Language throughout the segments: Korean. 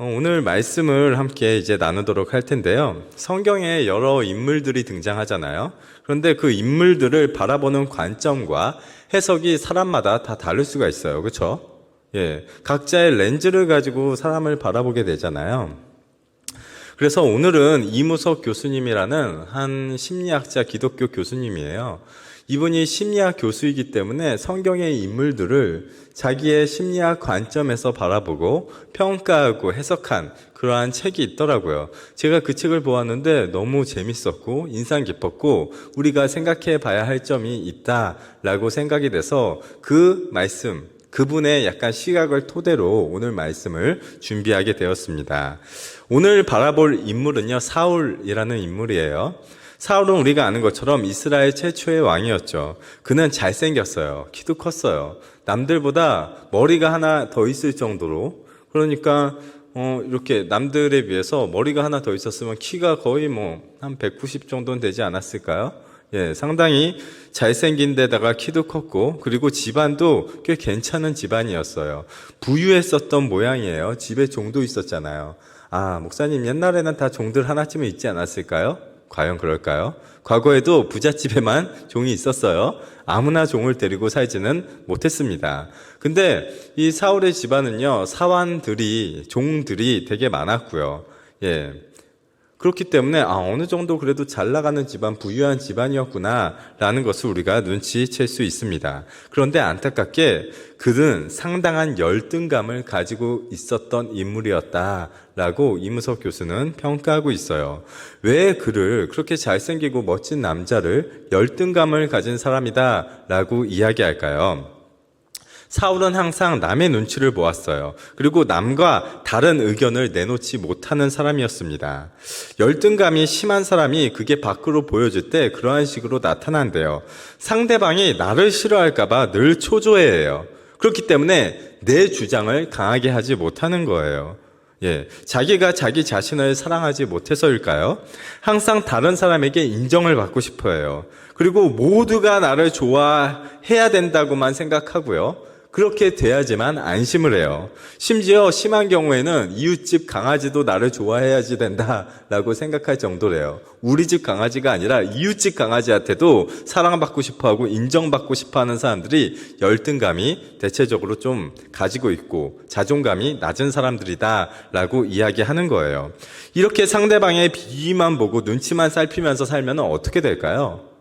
오늘 말씀을 함께 이제 나누도록 할 텐데요. 성경에 여러 인물들이 등장하잖아요. 그런데 그 인물들을 바라보는 관점과 해석이 사람마다 다 다를 수가 있어요. 그렇죠? 예, 각자의 렌즈를 가지고 사람을 바라보게 되잖아요. 그래서 오늘은 이무석 교수님이라는 한 심리학자 기독교 교수님이에요. 이분이 심리학 교수이기 때문에 성경의 인물들을 자기의 심리학 관점에서 바라보고 평가하고 해석한 그러한 책이 있더라고요. 제가 그 책을 보았는데 너무 재밌었고 인상 깊었고 우리가 생각해 봐야 할 점이 있다라고 생각이 돼서 그 말씀, 그분의 약간 시각을 토대로 오늘 말씀을 준비하게 되었습니다. 오늘 바라볼 인물은요, 사울이라는 인물이에요. 사울은 우리가 아는 것처럼 이스라엘 최초의 왕이었죠. 그는 잘생겼어요. 키도 컸어요. 남들보다 머리가 하나 더 있을 정도로. 그러니까 이렇게 남들에 비해서 머리가 하나 더 있었으면 키가 거의 한 190 정도는 되지 않았을까요? 예, 상당히 잘생긴 데다가 키도 컸고, 그리고 집안도 꽤 괜찮은 집안이었어요. 부유했었던 모양이에요. 집에 종도 있었잖아요. 아, 목사님 옛날에는 다 종들 하나쯤은 있지 않았을까요? 과연 그럴까요? 과거에도 부잣집에만 종이 있었어요. 아무나 종을 데리고 살지는 못했습니다. 근데 이 사울의 집안은요, 종들이 되게 많았고요. 예. 그렇기 때문에 어느 정도 그래도 잘 나가는 집안, 부유한 집안이었구나라는 것을 우리가 눈치챌 수 있습니다. 그런데 안타깝게 그는 상당한 열등감을 가지고 있었던 인물이었다라고 이무석 교수는 평가하고 있어요. 왜 그를 그렇게 잘생기고 멋진 남자를 열등감을 가진 사람이다라고 이야기할까요? 사울은 항상 남의 눈치를 보았어요. 그리고 남과 다른 의견을 내놓지 못하는 사람이었습니다. 열등감이 심한 사람이 그게 밖으로 보여질 때 그러한 식으로 나타난대요. 상대방이 나를 싫어할까봐 늘 초조해해요. 그렇기 때문에 내 주장을 강하게 하지 못하는 거예요. 예, 자기가 자기 자신을 사랑하지 못해서일까요? 항상 다른 사람에게 인정을 받고 싶어 해요. 그리고 모두가 나를 좋아해야 된다고만 생각하고요. 그렇게 돼야지만 안심을 해요. 심지어 심한 경우에는 이웃집 강아지도 나를 좋아해야지 된다라고 생각할 정도래요. 우리 집 강아지가 아니라 이웃집 강아지한테도 사랑받고 싶어하고 인정받고 싶어하는 사람들이 열등감이 대체적으로 좀 가지고 있고 자존감이 낮은 사람들이다라고 이야기하는 거예요. 이렇게 상대방의 비위만 보고 눈치만 살피면서 살면 어떻게 될까요?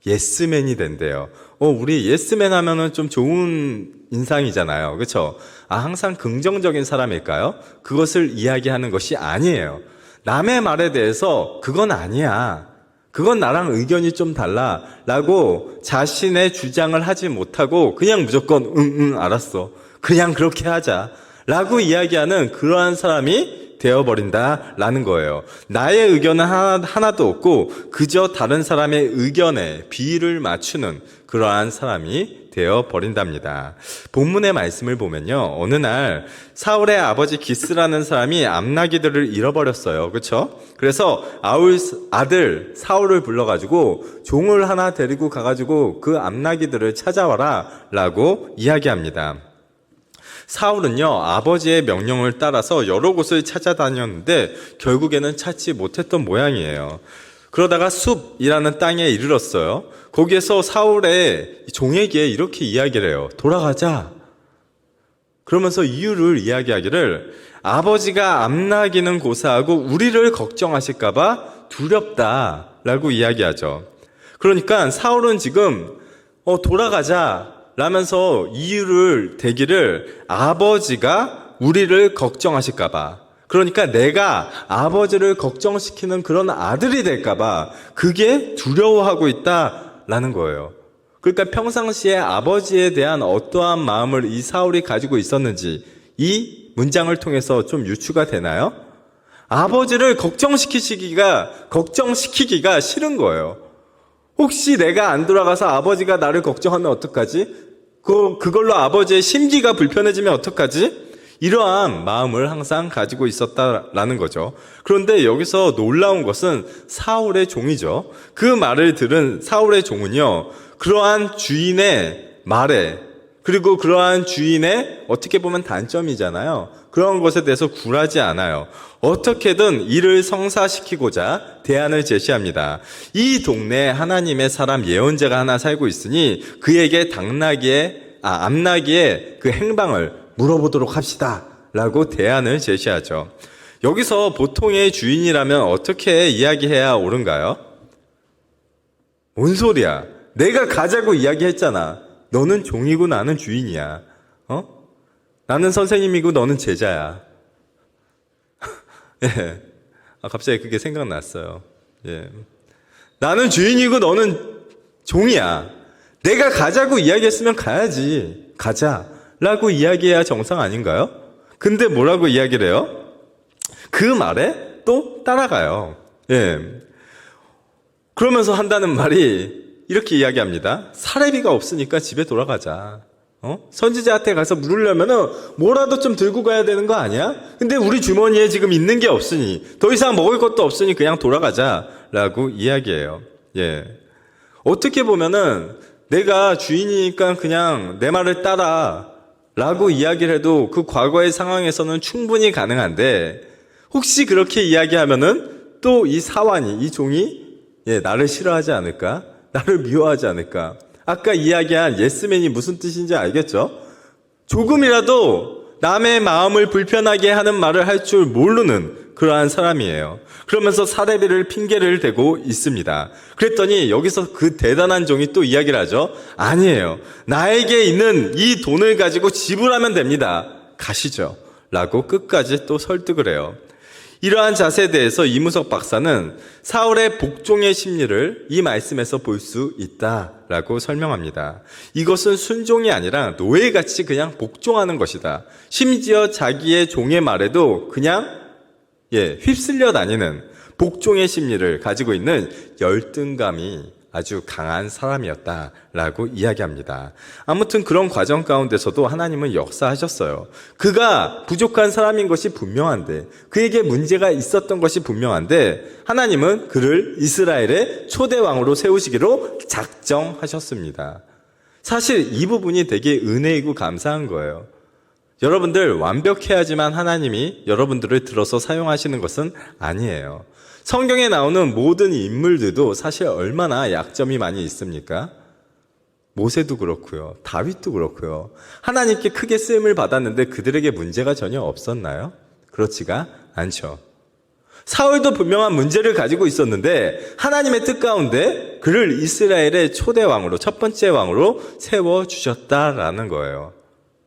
예스맨이 된대요. 우리 예스맨 하면은 좀 좋은 인상이잖아요. 그렇죠? 항상 긍정적인 사람일까요? 그것을 이야기하는 것이 아니에요. 남의 말에 대해서 그건 아니야. 그건 나랑 의견이 좀 달라. 라고 자신의 주장을 하지 못하고 그냥 무조건 알았어. 그냥 그렇게 하자. 라고 이야기하는 그러한 사람이 되어버린다라는 거예요. 나의 의견은 하나도 없고 그저 다른 사람의 의견에 비위를 맞추는 그러한 사람이 되어버린답니다. 본문의 말씀을 보면요, 어느 날 사울의 아버지 기스라는 사람이 암나기들을 잃어버렸어요. 그렇죠? 그래서 아들 사울을 불러가지고 종을 하나 데리고 가가지고 그 암나기들을 찾아와라 라고 이야기합니다. 사울은요, 아버지의 명령을 따라서 여러 곳을 찾아다녔는데 결국에는 찾지 못했던 모양이에요. 그러다가 숲이라는 땅에 이르렀어요. 거기에서 사울의 종에게 이렇게 이야기를 해요. 돌아가자. 그러면서 이유를 이야기하기를 아버지가 암나기는 고사하고 우리를 걱정하실까봐 두렵다라고 이야기하죠. 그러니까 사울은 지금 돌아가자 라면서 이유를 대기를 아버지가 우리를 걱정하실까봐, 그러니까 내가 아버지를 걱정시키는 그런 아들이 될까봐 그게 두려워하고 있다라는 거예요. 그러니까 평상시에 아버지에 대한 어떠한 마음을 이 사울이 가지고 있었는지 이 문장을 통해서 좀 유추가 되나요? 아버지를 걱정시키기가 싫은 거예요. 혹시 내가 안 돌아가서 아버지가 나를 걱정하면 어떡하지? 그걸로 아버지의 심기가 불편해지면 어떡하지? 이러한 마음을 항상 가지고 있었다라는 거죠. 그런데 여기서 놀라운 것은 사울의 종이죠. 그 말을 들은 사울의 종은요, 그러한 주인의 말에 그리고 그러한 주인의 어떻게 보면 단점이잖아요. 그런 것에 대해서 굴하지 않아요. 어떻게든 이를 성사시키고자 대안을 제시합니다. 이 동네에 하나님의 사람 예언자가 하나 살고 있으니 그에게 암나기의 그 행방을 물어보도록 합시다 라고 대안을 제시하죠. 여기서 보통의 주인이라면 어떻게 이야기해야 옳은가요? 뭔 소리야? 내가 가자고 이야기했잖아. 너는 종이고 나는 주인이야. 나는 선생님이고 너는 제자야. 예. 갑자기 그게 생각났어요. 예. 나는 주인이고 너는 종이야. 내가 가자고 이야기했으면 가야지. 가자. 라고 이야기해야 정상 아닌가요? 근데 뭐라고 이야기를 해요? 그 말에 또 따라가요. 예. 그러면서 한다는 말이 이렇게 이야기합니다. 사례비가 없으니까 집에 돌아가자. 선지자한테 가서 물으려면은 뭐라도 좀 들고 가야 되는 거 아니야? 근데 우리 주머니에 지금 있는 게 없으니, 더 이상 먹을 것도 없으니 그냥 돌아가자라고 이야기해요. 예. 어떻게 보면은 내가 주인이니까 그냥 내 말을 따라 라고 이야기를 해도 그 과거의 상황에서는 충분히 가능한데, 혹시 그렇게 이야기하면은 또 이 사환이, 이 종이 나를 싫어하지 않을까? 나를 미워하지 않을까? 아까 이야기한 예스맨이 무슨 뜻인지 알겠죠? 조금이라도 남의 마음을 불편하게 하는 말을 할 줄 모르는 그러한 사람이에요. 그러면서 사례비를 핑계를 대고 있습니다. 그랬더니 여기서 그 대단한 종이 또 이야기를 하죠. 아니에요. 나에게 있는 이 돈을 가지고 지불하면 됩니다. 가시죠. 라고 끝까지 또 설득을 해요. 이러한 자세에 대해서 이무석 박사는 사울의 복종의 심리를 이 말씀에서 볼 수 있다라고 설명합니다. 이것은 순종이 아니라 노예같이 그냥 복종하는 것이다. 심지어 자기의 종의 말에도 그냥 휩쓸려 다니는 복종의 심리를 가지고 있는 열등감이 아주 강한 사람이었다라고 이야기합니다. 아무튼 그런 과정 가운데서도 하나님은 역사하셨어요. 그가 부족한 사람인 것이 분명한데, 그에게 문제가 있었던 것이 분명한데, 하나님은 그를 이스라엘의 초대왕으로 세우시기로 작정하셨습니다. 사실 이 부분이 되게 은혜이고 감사한 거예요. 여러분들 완벽해야지만 하나님이 여러분들을 들어서 사용하시는 것은 아니에요. 성경에 나오는 모든 인물들도 사실 얼마나 약점이 많이 있습니까? 모세도 그렇고요. 다윗도 그렇고요. 하나님께 크게 쓰임을 받았는데 그들에게 문제가 전혀 없었나요? 그렇지가 않죠. 사울도 분명한 문제를 가지고 있었는데 하나님의 뜻 가운데 그를 이스라엘의 초대 왕으로, 첫 번째 왕으로 세워주셨다라는 거예요.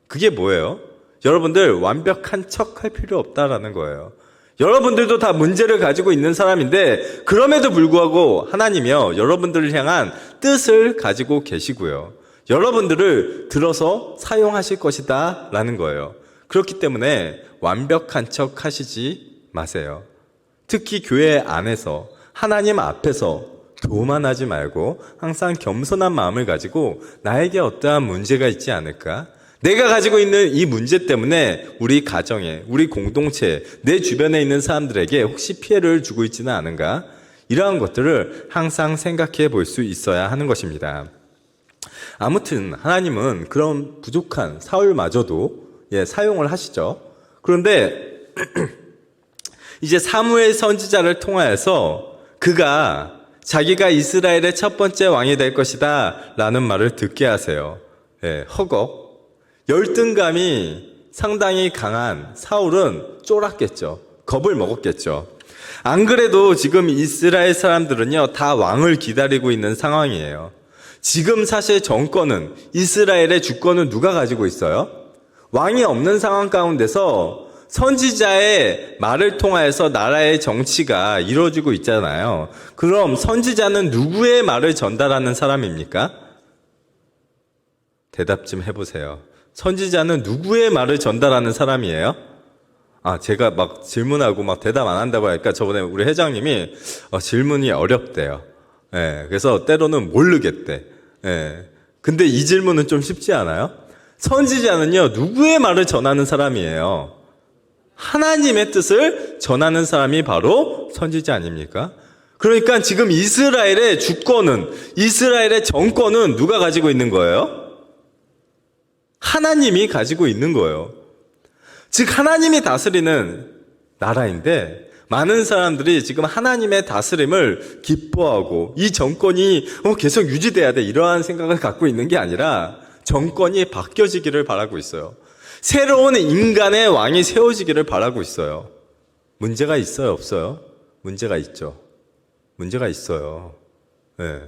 그게 뭐예요? 여러분들 완벽한 척 할 필요 없다라는 거예요. 여러분들도 다 문제를 가지고 있는 사람인데 그럼에도 불구하고 하나님이요 여러분들을 향한 뜻을 가지고 계시고요. 여러분들을 들어서 사용하실 것이다 라는 거예요. 그렇기 때문에 완벽한 척 하시지 마세요. 특히 교회 안에서 하나님 앞에서 교만하지 말고 항상 겸손한 마음을 가지고 나에게 어떠한 문제가 있지 않을까? 내가 가지고 있는 이 문제 때문에 우리 가정에, 우리 공동체에, 내 주변에 있는 사람들에게 혹시 피해를 주고 있지는 않은가? 이러한 것들을 항상 생각해 볼 수 있어야 하는 것입니다. 아무튼 하나님은 그런 부족한 사울마저도 사용을 하시죠. 그런데 이제 사무엘 선지자를 통하여서 그가 자기가 이스라엘의 첫 번째 왕이 될 것이다 라는 말을 듣게 하세요. 허걱. 열등감이 상당히 강한 사울은 쫄았겠죠. 겁을 먹었겠죠. 안 그래도 지금 이스라엘 사람들은요, 다 왕을 기다리고 있는 상황이에요. 지금 사실 정권은, 이스라엘의 주권은 누가 가지고 있어요? 왕이 없는 상황 가운데서 선지자의 말을 통하여서 나라의 정치가 이루어지고 있잖아요. 그럼 선지자는 누구의 말을 전달하는 사람입니까? 대답 좀 해보세요. 선지자는 누구의 말을 전달하는 사람이에요? 제가 막 질문하고 막 대답 안 한다고 하니까 저번에 우리 회장님이 질문이 어렵대요. 그래서 때로는 모르겠대. 근데 이 질문은 좀 쉽지 않아요? 선지자는요, 누구의 말을 전하는 사람이에요? 하나님의 뜻을 전하는 사람이 바로 선지자 아닙니까? 그러니까 지금 이스라엘의 주권은, 이스라엘의 정권은 누가 가지고 있는 거예요? 하나님이 가지고 있는 거예요. 즉 하나님이 다스리는 나라인데 많은 사람들이 지금 하나님의 다스림을 기뻐하고 이 정권이 계속 유지돼야 돼 이러한 생각을 갖고 있는 게 아니라 정권이 바뀌어지기를 바라고 있어요. 새로운 인간의 왕이 세워지기를 바라고 있어요. 문제가 있어요, 없어요? 문제가 있죠. 문제가 있어요. 네.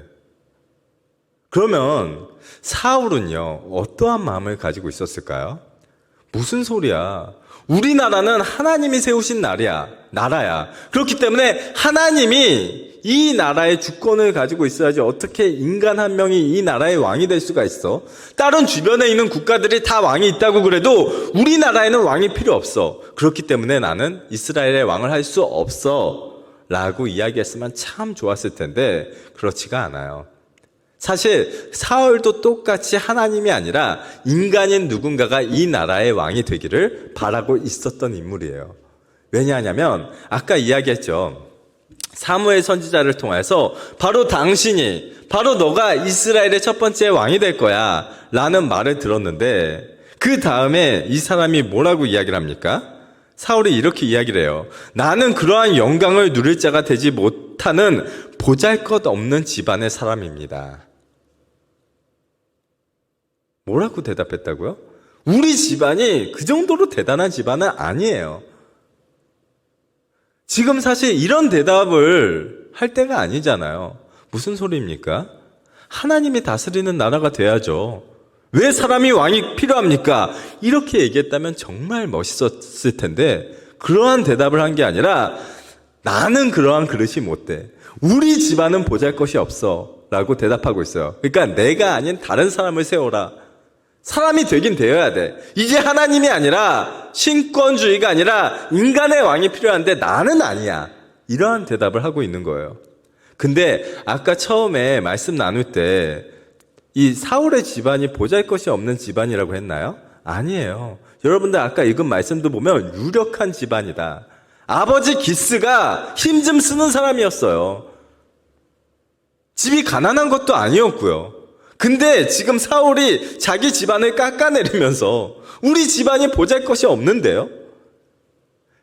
그러면 사울은요, 어떠한 마음을 가지고 있었을까요? 무슨 소리야? 우리나라는 하나님이 세우신 나라야. 그렇기 때문에 하나님이 이 나라의 주권을 가지고 있어야지 어떻게 인간 한 명이 이 나라의 왕이 될 수가 있어? 다른 주변에 있는 국가들이 다 왕이 있다고 그래도 우리나라에는 왕이 필요 없어. 그렇기 때문에 나는 이스라엘의 왕을 할 수 없어. 라고 이야기했으면 참 좋았을 텐데 그렇지가 않아요. 사실 사울도 똑같이 하나님이 아니라 인간인 누군가가 이 나라의 왕이 되기를 바라고 있었던 인물이에요. 왜냐하면 아까 이야기했죠. 사무엘 선지자를 통해서 바로 당신이, 바로 너가 이스라엘의 첫 번째 왕이 될 거야 라는 말을 들었는데 그 다음에 이 사람이 뭐라고 이야기를 합니까? 사울이 이렇게 이야기를 해요. 나는 그러한 영광을 누릴 자가 되지 못하는 보잘것없는 집안의 사람입니다. 뭐라고 대답했다고요? 우리 집안이 그 정도로 대단한 집안은 아니에요. 지금 사실 이런 대답을 할 때가 아니잖아요. 무슨 소리입니까? 하나님이 다스리는 나라가 돼야죠. 왜 사람이 왕이 필요합니까? 이렇게 얘기했다면 정말 멋있었을 텐데 그러한 대답을 한 게 아니라 나는 그러한 그릇이 못 돼. 우리 집안은 보잘것이 없어 라고 대답하고 있어요. 그러니까 내가 아닌 다른 사람을 세워라. 사람이 되긴 되어야 돼. 이제 하나님이 아니라 신권주의가 아니라 인간의 왕이 필요한데 나는 아니야. 이러한 대답을 하고 있는 거예요. 근데 아까 처음에 말씀 나눌 때 이 사울의 집안이 보잘것이 없는 집안이라고 했나요? 아니에요. 여러분들 아까 읽은 말씀도 보면 유력한 집안이다. 아버지 기스가 힘 좀 쓰는 사람이었어요. 집이 가난한 것도 아니었고요. 근데 지금 사울이 자기 집안을 깎아내리면서 우리 집안이 보잘것이 없는데요?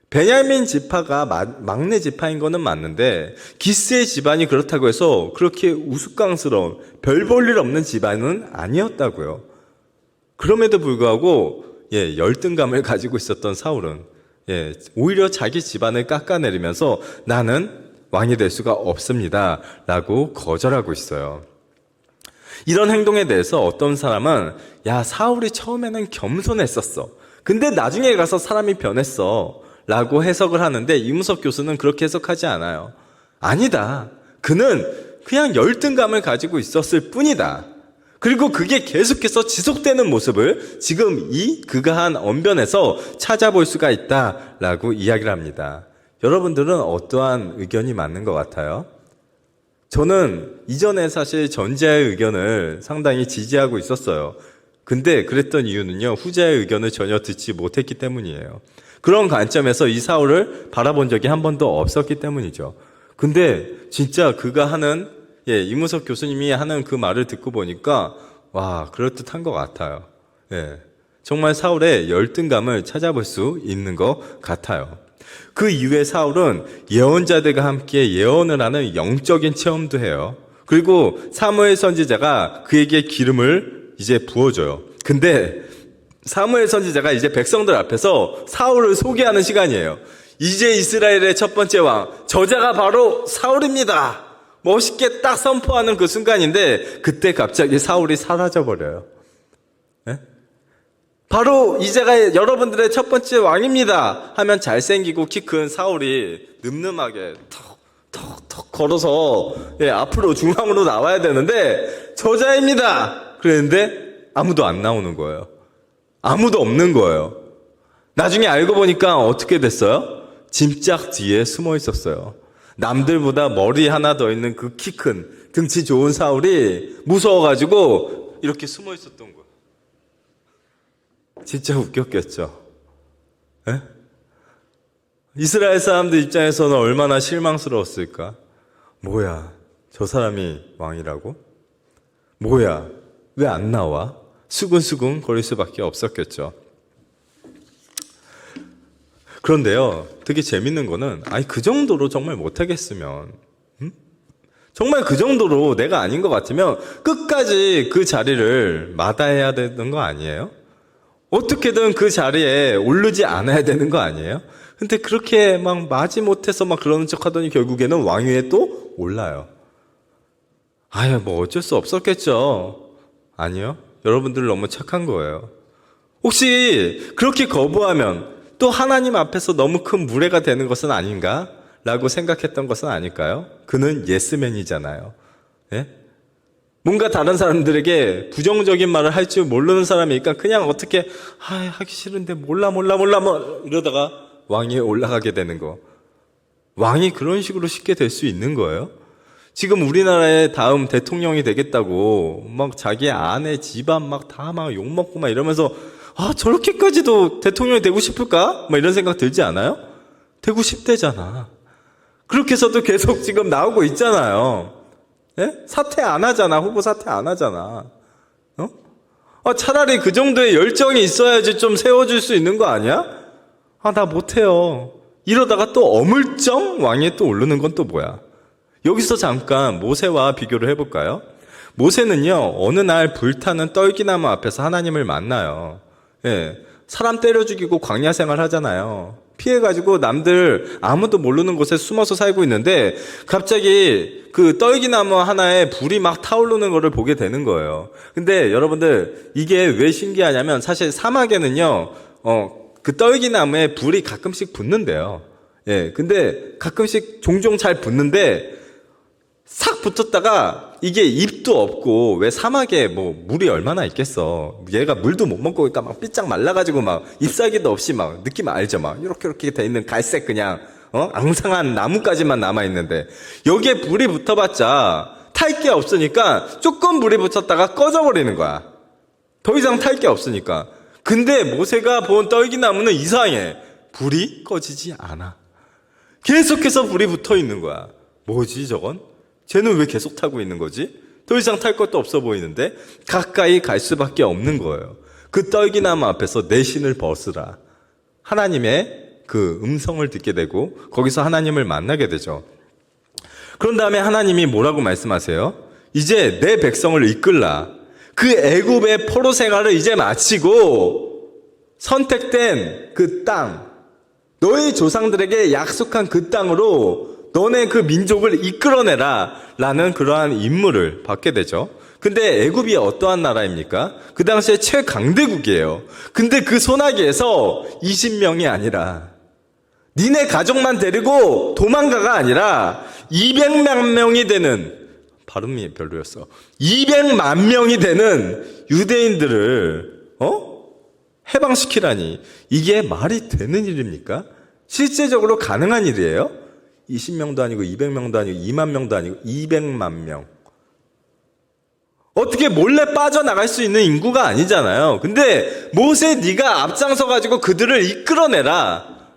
베냐민 지파가 막내 지파인 거는 맞는데 기스의 집안이 그렇다고 해서 그렇게 우스꽝스러운 별 볼 일 없는 집안은 아니었다고요. 그럼에도 불구하고 열등감을 가지고 있었던 사울은 오히려 자기 집안을 깎아내리면서 나는 왕이 될 수가 없습니다 라고 거절하고 있어요. 이런 행동에 대해서 어떤 사람은 사울이 처음에는 겸손했었어. 근데 나중에 가서 사람이 변했어 라고 해석을 하는데 이무석 교수는 그렇게 해석하지 않아요. 아니다. 그는 그냥 열등감을 가지고 있었을 뿐이다. 그리고 그게 계속해서 지속되는 모습을 지금 그가 한 언변에서 찾아볼 수가 있다라고 이야기를 합니다. 여러분들은 어떠한 의견이 맞는 것 같아요? 저는 이전에 사실 전자의 의견을 상당히 지지하고 있었어요. 근데 그랬던 이유는요, 후자의 의견을 전혀 듣지 못했기 때문이에요. 그런 관점에서 이 사울을 바라본 적이 한 번도 없었기 때문이죠. 근데 진짜 그가 하는, 이무석 교수님이 하는 그 말을 듣고 보니까 그럴듯한 것 같아요. 정말 사울의 열등감을 찾아볼 수 있는 것 같아요. 그 이후에 사울은 예언자들과 함께 예언을 하는 영적인 체험도 해요. 그리고 사무엘 선지자가 그에게 기름을 이제 부어줘요. 근데 사무엘 선지자가 이제 백성들 앞에서 사울을 소개하는 시간이에요. 이제 이스라엘의 첫 번째 왕, 저자가 바로 사울입니다. 멋있게 딱 선포하는 그 순간인데 그때 갑자기 사울이 사라져버려요. 바로 이제가 여러분들의 첫 번째 왕입니다 하면 잘생기고 키 큰 사울이 늠름하게 턱 걸어서 앞으로 중앙으로 나와야 되는데 저자입니다 그랬는데 아무도 안 나오는 거예요. 아무도 없는 거예요. 나중에 알고 보니까 어떻게 됐어요? 짐짝 뒤에 숨어 있었어요. 남들보다 머리 하나 더 있는 그 키 큰 등치 좋은 사울이 무서워가지고 이렇게 숨어 있었던 거예요. 진짜 웃겼겠죠. 이스라엘 사람들 입장에서는 얼마나 실망스러웠을까? 뭐야, 저 사람이 왕이라고? 뭐야, 왜 안 나와? 수근수근 거릴 수밖에 없었겠죠. 그런데요, 되게 재밌는 거는, 아니, 그 정도로 정말 못하겠으면, 정말 그 정도로 내가 아닌 것 같으면 끝까지 그 자리를 마다해야 되는 거 아니에요? 어떻게든 그 자리에 오르지 않아야 되는 거 아니에요? 근데 그렇게 막 마지못해서 막 그러는 척 하더니 결국에는 왕위에 또 올라요. 아유, 뭐 어쩔 수 없었겠죠. 아니요. 여러분들 너무 착한 거예요. 혹시 그렇게 거부하면 또 하나님 앞에서 너무 큰 무례가 되는 것은 아닌가? 라고 생각했던 것은 아닐까요? 그는 예스맨이잖아요. 예? 뭔가 다른 사람들에게 부정적인 말을 할 줄 모르는 사람이니까 그냥 어떻게 하기 싫은데 몰라 뭐 이러다가 왕위에 올라가게 되는 거. 왕이 그런 식으로 쉽게 될 수 있는 거예요? 지금 우리나라의 다음 대통령이 되겠다고 막 자기 아내 집안 막 다 막 욕먹고 막 이러면서 저렇게까지도 대통령이 되고 싶을까? 막 이런 생각 들지 않아요? 되고 싶대잖아. 그렇게 해서도 계속 지금 나오고 있잖아요. 예? 사퇴 안 하잖아. 후보 사퇴 안 하잖아. 차라리 그 정도의 열정이 있어야지 좀 세워줄 수 있는 거 아니야? 나 못해요. 이러다가 또 어물쩡 왕위에 또 오르는 건 또 뭐야? 여기서 잠깐 모세와 비교를 해볼까요? 모세는요, 어느 날 불타는 떨기나무 앞에서 하나님을 만나요. 예, 사람 때려 죽이고 광야 생활 하잖아요. 피해가지고 남들 아무도 모르는 곳에 숨어서 살고 있는데 갑자기 그 떨기나무 하나에 불이 막 타오르는 거를 보게 되는 거예요. 근데 여러분들 이게 왜 신기하냐면 사실 사막에는요, 그 떨기나무에 불이 가끔씩 붙는데요. 예, 근데 가끔씩 종종 잘 붙는데 싹 붙었다가 이게 잎도 없고 왜 사막에 뭐 물이 얼마나 있겠어. 얘가 물도 못 먹고 그러니까 막 삐짝 말라가지고 막 잎사귀도 없이 막 느낌 알죠? 막 이렇게 돼 있는 갈색 그냥 앙상한 나무까지만 남아 있는데 여기에 불이 붙어봤자 탈 게 없으니까 조금 불이 붙었다가 꺼져버리는 거야. 더 이상 탈 게 없으니까. 근데 모세가 본 떨기나무는 이상해. 불이 꺼지지 않아. 계속해서 불이 붙어 있는 거야. 뭐지 저건? 쟤는 왜 계속 타고 있는 거지? 더 이상 탈 것도 없어 보이는데 가까이 갈 수밖에 없는 거예요. 그 떨기나무 앞에서 내 신을 벗으라. 하나님의 그 음성을 듣게 되고 거기서 하나님을 만나게 되죠. 그런 다음에 하나님이 뭐라고 말씀하세요? 이제 내 백성을 이끌라. 그 애굽의 포로 생활을 이제 마치고 선택된 그 땅, 너희 조상들에게 약속한 그 땅으로 너네 그 민족을 이끌어내라 라는 그러한 임무를 받게 되죠. 근데 애굽이 어떠한 나라입니까? 그 당시에 최강대국이에요. 근데 그 소나기에서 20명이 아니라 니네 가족만 데리고 도망가가 아니라 200만 명이 되는, 발음이 별로였어. 200만 명이 되는 유대인들을 해방시키라니, 이게 말이 되는 일입니까? 실제적으로 가능한 일이에요? 20명도 아니고 200명도 아니고 2만 명도 아니고 200만 명. 어떻게 몰래 빠져나갈 수 있는 인구가 아니잖아요. 근데 모세 네가 앞장서 가지고 그들을 이끌어내라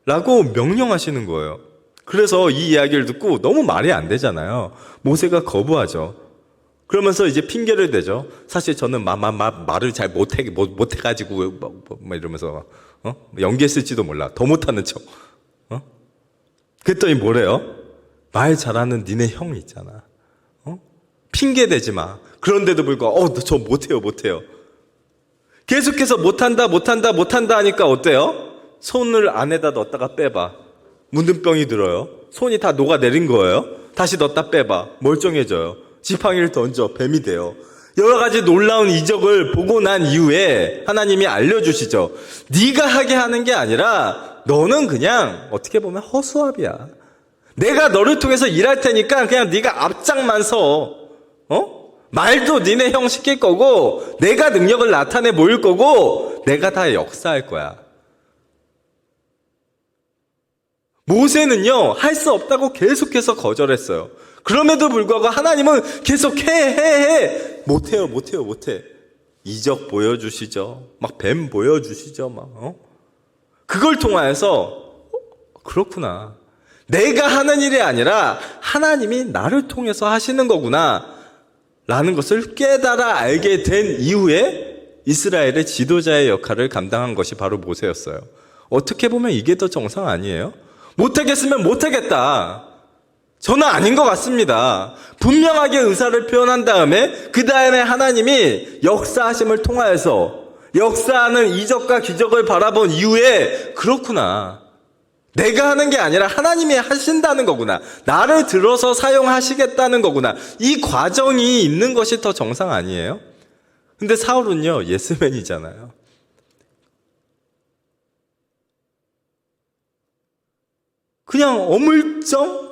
라고 명령하시는 거예요. 그래서 이 이야기를 듣고 너무 말이 안 되잖아요. 모세가 거부하죠. 그러면서 이제 핑계를 대죠. 사실 저는 말을 잘 못해가지고 뭐 이러면서 연기했을지도 몰라. 더 못하는 척. 그랬더니 뭐래요? 말 잘하는 니네 형 있잖아. 핑계 대지 마. 그런데도 불구하고 저 못해요. 계속해서 못한다 하니까 어때요? 손을 안에다 넣었다가 빼봐. 문둥병이 들어요. 손이 다 녹아내린 거예요. 다시 넣었다 빼봐. 멀쩡해져요. 지팡이를 던져 뱀이 돼요. 여러 가지 놀라운 이적을 보고 난 이후에 하나님이 알려주시죠. 네가 하게 하는 게 아니라 너는 그냥 어떻게 보면 허수아비야. 내가 너를 통해서 일할 테니까 그냥 네가 앞장만 서. 말도 니네 형 시킬 거고 내가 능력을 나타내 보일 거고 내가 다 역사할 거야. 모세는요, 할 수 없다고 계속해서 거절했어요. 그럼에도 불구하고 하나님은 계속 해. 못해요. 이적 보여주시죠. 막 뱀 보여주시죠. 그걸 통하여서 그렇구나. 내가 하는 일이 아니라 하나님이 나를 통해서 하시는 거구나 라는 것을 깨달아 알게 된 이후에 이스라엘의 지도자의 역할을 감당한 것이 바로 모세였어요. 어떻게 보면 이게 더 정상 아니에요? 못하겠으면 못하겠다. 저는 아닌 것 같습니다. 분명하게 의사를 표현한 다음에 그 다음에 하나님이 역사하심을 통하여서 역사하는 이적과 기적을 바라본 이후에 그렇구나. 내가 하는 게 아니라 하나님이 하신다는 거구나. 나를 들어서 사용하시겠다는 거구나. 이 과정이 있는 것이 더 정상 아니에요? 근데 사울은요, 예스맨이잖아요. 그냥 어물쩡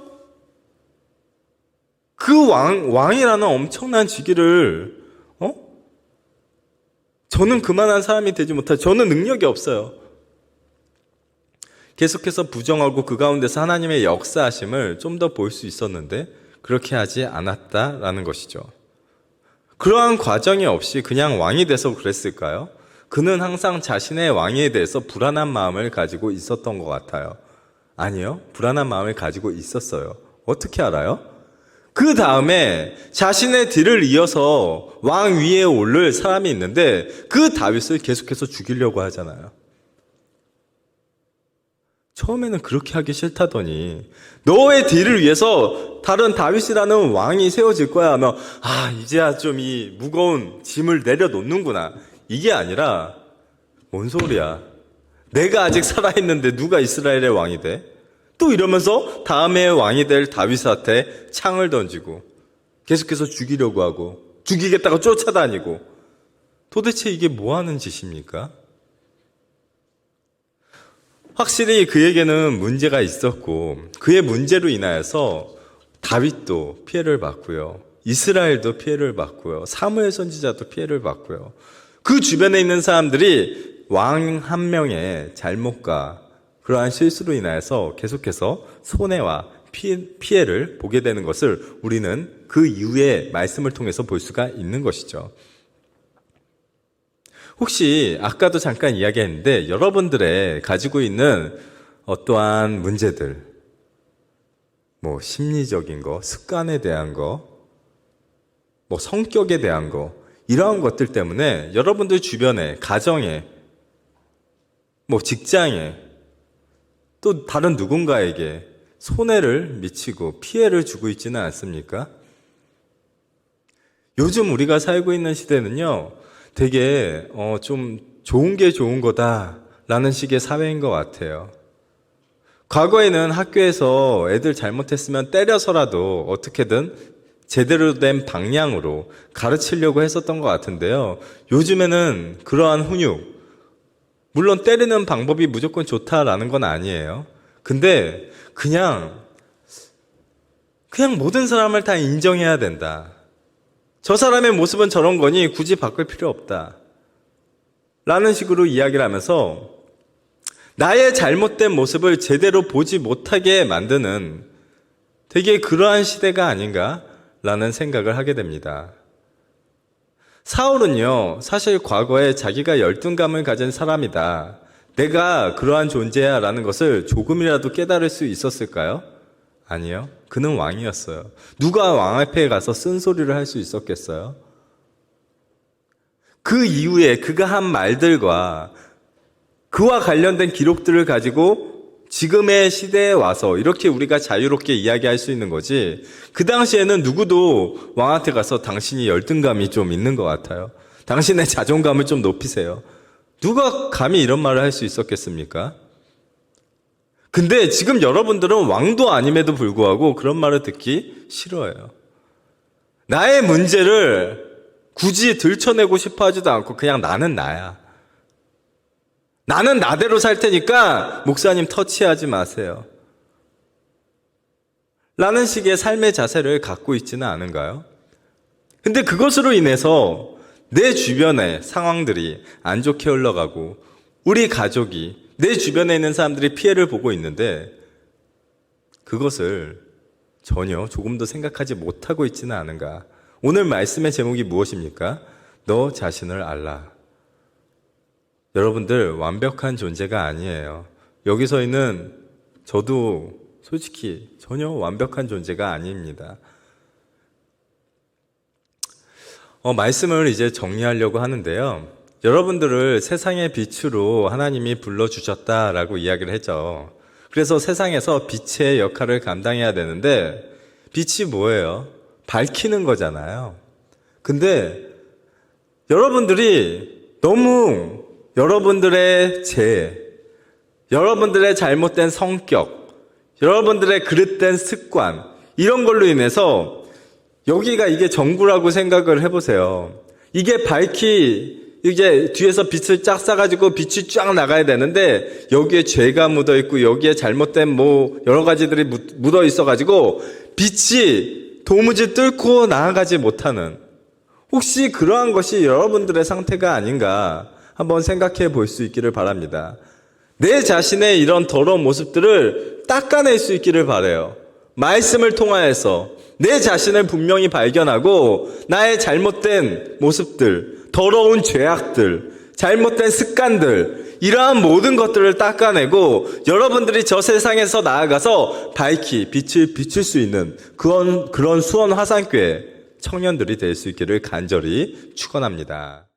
그 왕이라는 엄청난 직위를, 저는 그만한 사람이 되지 못하죠. 저는 능력이 없어요. 계속해서 부정하고 그 가운데서 하나님의 역사하심을 좀 더 볼 수 있었는데 그렇게 하지 않았다라는 것이죠. 그러한 과정이 없이 그냥 왕이 돼서 그랬을까요? 그는 항상 자신의 왕에 대해서 불안한 마음을 가지고 있었던 것 같아요. 아니요, 불안한 마음을 가지고 있었어요. 어떻게 알아요? 그 다음에 자신의 뒤를 이어서 왕 위에 오를 사람이 있는데 그 다윗을 계속해서 죽이려고 하잖아요. 처음에는 그렇게 하기 싫다더니 너의 뒤를 위해서 다른 다윗이라는 왕이 세워질 거야 하면 이제야 좀 이 무거운 짐을 내려놓는구나. 이게 아니라 뭔 소리야. 내가 아직 살아있는데 누가 이스라엘의 왕이 돼? 또 이러면서 다음에 왕이 될 다윗한테 창을 던지고 계속해서 죽이려고 하고 죽이겠다고 쫓아다니고 도대체 이게 뭐 하는 짓입니까? 확실히 그에게는 문제가 있었고 그의 문제로 인하여서 다윗도 피해를 받고요. 이스라엘도 피해를 받고요. 사무엘 선지자도 피해를 받고요. 그 주변에 있는 사람들이 왕 한 명의 잘못과 그러한 실수로 인하여서 계속해서 손해와 피해를 보게 되는 것을 우리는 그 이후의 말씀을 통해서 볼 수가 있는 것이죠. 혹시 아까도 잠깐 이야기했는데 여러분들의 가지고 있는 어떠한 문제들, 심리적인 거, 습관에 대한 거, 성격에 대한 거, 이러한 것들 때문에 여러분들 주변에, 가정에, 직장에, 또 다른 누군가에게 손해를 미치고 피해를 주고 있지는 않습니까? 요즘 우리가 살고 있는 시대는요, 되게 좀 좋은 게 좋은 거다라는 식의 사회인 것 같아요. 과거에는 학교에서 애들 잘못했으면 때려서라도 어떻게든 제대로 된 방향으로 가르치려고 했었던 것 같은데요. 요즘에는 그러한 훈육, 물론 때리는 방법이 무조건 좋다라는 건 아니에요. 근데 그냥 모든 사람을 다 인정해야 된다. 저 사람의 모습은 저런 거니 굳이 바꿀 필요 없다. 라는 식으로 이야기를 하면서 나의 잘못된 모습을 제대로 보지 못하게 만드는 되게 그러한 시대가 아닌가라는 생각을 하게 됩니다. 사울은요, 사실 과거에 자기가 열등감을 가진 사람이다. 내가 그러한 존재야 라는 것을 조금이라도 깨달을 수 있었을까요? 아니요. 그는 왕이었어요. 누가 왕 앞에 가서 쓴소리를 할 수 있었겠어요? 그 이후에 그가 한 말들과 그와 관련된 기록들을 가지고 지금의 시대에 와서 이렇게 우리가 자유롭게 이야기할 수 있는 거지, 그 당시에는 누구도 왕한테 가서 당신이 열등감이 좀 있는 것 같아요. 당신의 자존감을 좀 높이세요. 누가 감히 이런 말을 할 수 있었겠습니까? 근데 지금 여러분들은 왕도 아님에도 불구하고 그런 말을 듣기 싫어해요. 나의 문제를 굳이 들춰내고 싶어 하지도 않고 그냥 나는 나야. 나는 나대로 살 테니까 목사님 터치하지 마세요. 라는 식의 삶의 자세를 갖고 있지는 않은가요? 근데 그것으로 인해서 내 주변의 상황들이 안 좋게 흘러가고 우리 가족이, 내 주변에 있는 사람들이 피해를 보고 있는데 그것을 전혀 조금도 생각하지 못하고 있지는 않은가. 오늘 말씀의 제목이 무엇입니까? 너 자신을 알라. 여러분들 완벽한 존재가 아니에요. 여기서 있는 저도 솔직히 전혀 완벽한 존재가 아닙니다. 말씀을 이제 정리하려고 하는데요. 여러분들을 세상의 빛으로 하나님이 불러주셨다라고 이야기를 했죠. 그래서 세상에서 빛의 역할을 감당해야 되는데 빛이 뭐예요? 밝히는 거잖아요. 근데 여러분들이 너무 여러분들의 죄, 여러분들의 잘못된 성격, 여러분들의 그릇된 습관, 이런 걸로 인해서 여기가 이게 전구라고 생각을 해보세요. 이게 이게 뒤에서 빛을 쫙 쏴가지고 빛이 쫙 나가야 되는데 여기에 죄가 묻어있고 여기에 잘못된 여러 가지들이 묻어 있어가지고 빛이 도무지 뚫고 나아가지 못하는, 혹시 그러한 것이 여러분들의 상태가 아닌가 한번 생각해 볼 수 있기를 바랍니다. 내 자신의 이런 더러운 모습들을 닦아낼 수 있기를 바라요. 말씀을 통하여서 내 자신을 분명히 발견하고 나의 잘못된 모습들, 더러운 죄악들, 잘못된 습관들, 이러한 모든 것들을 닦아내고 여러분들이 저 세상에서 나아가서 밝히 빛을 비출 수 있는 그런 수원 화산교회 청년들이 될 수 있기를 간절히 축원합니다.